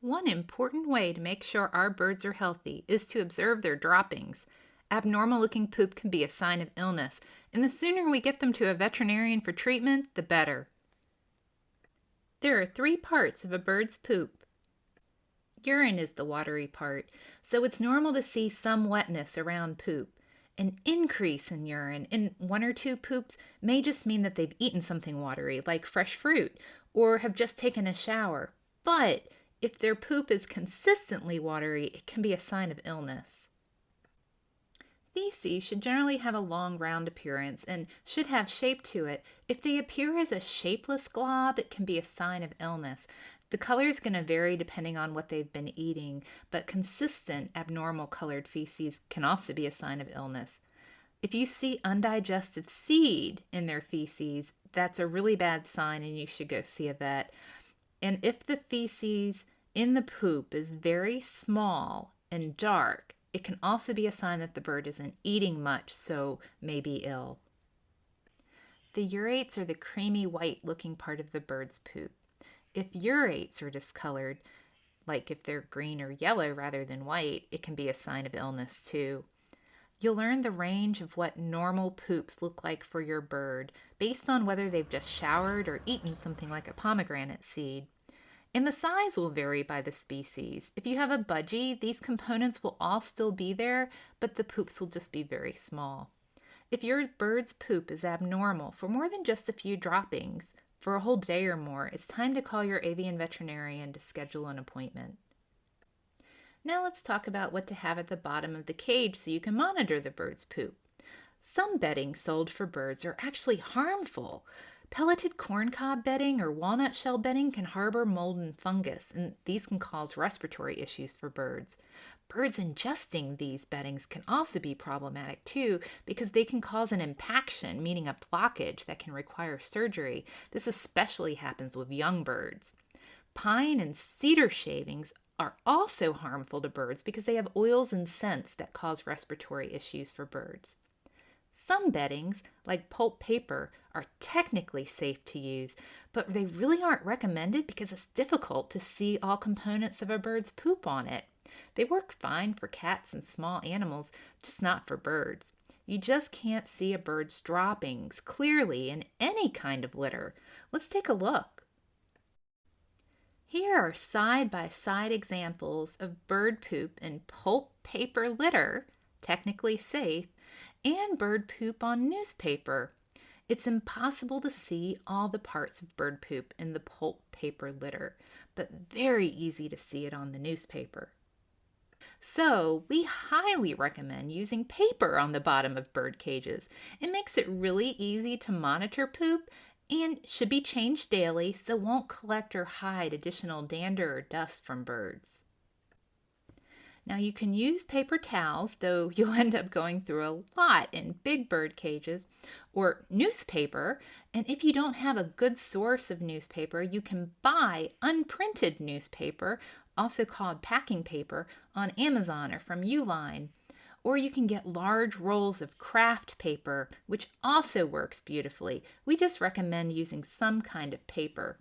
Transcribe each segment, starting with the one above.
One important way to make sure our birds are healthy is to observe their droppings. Abnormal looking poop can be a sign of illness, and the sooner we get them to a veterinarian for treatment, the better. There are three parts of a bird's poop. Urine is the watery part, so it's normal to see some wetness around poop. An increase in urine in one or two poops may just mean that they've eaten something watery, like fresh fruit, or have just taken a shower. But if their poop is consistently watery, it can be a sign of illness. Feces should generally have a long round appearance and should have shape to it. If they appear as a shapeless glob, it can be a sign of illness. The color is going to vary depending on what they've been eating, but consistent abnormal colored feces can also be a sign of illness. If you see undigested seed in their feces, that's a really bad sign and you should go see a vet. And if the feces in the poop is very small and dark, it can also be a sign that the bird isn't eating much, so may be ill. The urates are the creamy white looking part of the bird's poop. If urates are discolored, like if they're green or yellow rather than white, it can be a sign of illness too. You'll learn the range of what normal poops look like for your bird based on whether they've just showered or eaten something like a pomegranate seed. And the size will vary by the species. If you have a budgie, these components will all still be there, but the poops will just be very small. If your bird's poop is abnormal for more than just a few droppings, for a whole day or more, it's time to call your avian veterinarian to schedule an appointment. Now let's talk about what to have at the bottom of the cage so you can monitor the bird's poop. Some bedding sold for birds are actually harmful. Pelleted corncob bedding or walnut shell bedding can harbor mold and fungus, and these can cause respiratory issues for birds. Birds ingesting these beddings can also be problematic too because they can cause an impaction, meaning a blockage that can require surgery. This especially happens with young birds. Pine and cedar shavings are also harmful to birds because they have oils and scents that cause respiratory issues for birds. Some beddings, like pulp paper, are technically safe to use, but they really aren't recommended because it's difficult to see all components of a bird's poop on it. They work fine for cats and small animals, just not for birds. You just can't see a bird's droppings clearly in any kind of litter. Let's take a look. Here are side-by-side examples of bird poop in pulp paper litter, technically safe, and bird poop on newspaper. It's impossible to see all the parts of bird poop in the pulp paper litter, but very easy to see it on the newspaper. So we highly recommend using paper on the bottom of bird cages. It makes it really easy to monitor poop and should be changed daily so it won't collect or hide additional dander or dust from birds. Now you can use paper towels, though you'll end up going through a lot in big bird cages, or newspaper, and if you don't have a good source of newspaper, you can buy unprinted newspaper, also called packing paper, on Amazon or from Uline. Or you can get large rolls of craft paper, which also works beautifully. We just recommend using some kind of paper.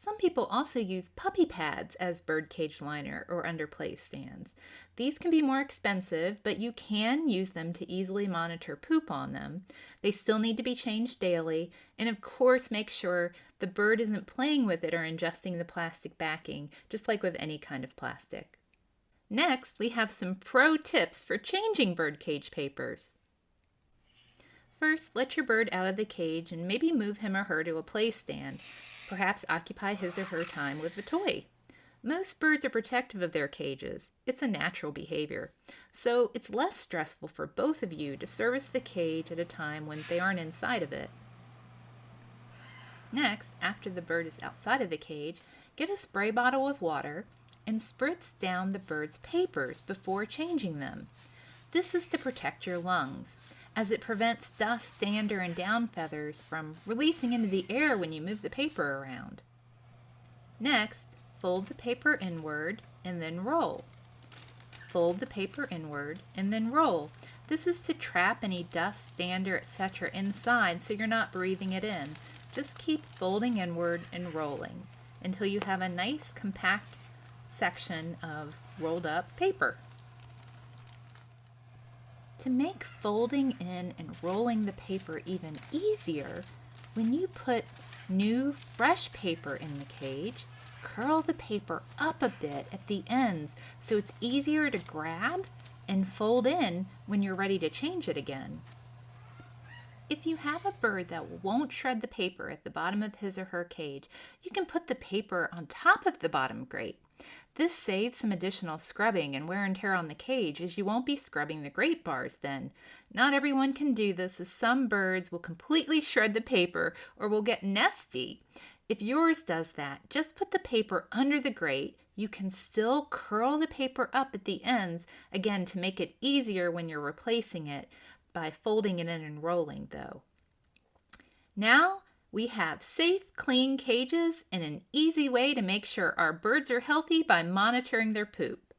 Some people also use puppy pads as birdcage liner or underplay stands. These can be more expensive, but you can use them to easily monitor poop on them. They still need to be changed daily, and of course make sure the bird isn't playing with it or ingesting the plastic backing, just like with any kind of plastic. Next, we have some pro tips for changing birdcage papers. First, let your bird out of the cage and maybe move him or her to a play stand. Perhaps occupy his or her time with a toy. Most birds are protective of their cages. It's a natural behavior. So it's less stressful for both of you to service the cage at a time when they aren't inside of it. Next, after the bird is outside of the cage, get a spray bottle of water and spritz down the bird's papers before changing them. This is to protect your lungs, as it prevents dust, dander, and down feathers from releasing into the air when you move the paper around. Next, fold the paper inward and then roll. Fold the paper inward and then roll. This is to trap any dust, dander, etc. inside so you're not breathing it in. Just keep folding inward and rolling until you have a nice compact section of rolled up paper. To make folding in and rolling the paper even easier, when you put new fresh paper in the cage, curl the paper up a bit at the ends so it's easier to grab and fold in when you're ready to change it again. If you have a bird that won't shred the paper at the bottom of his or her cage, you can put the paper on top of the bottom grate. This saves some additional scrubbing and wear and tear on the cage, as you won't be scrubbing the grate bars then. Not everyone can do this, as some birds will completely shred the paper or will get nesty. If yours does that, just put the paper under the grate. You can still curl the paper up at the ends, again to make it easier when you're replacing it by folding it in and rolling though. Now we have safe, clean cages and an easy way to make sure our birds are healthy by monitoring their poop.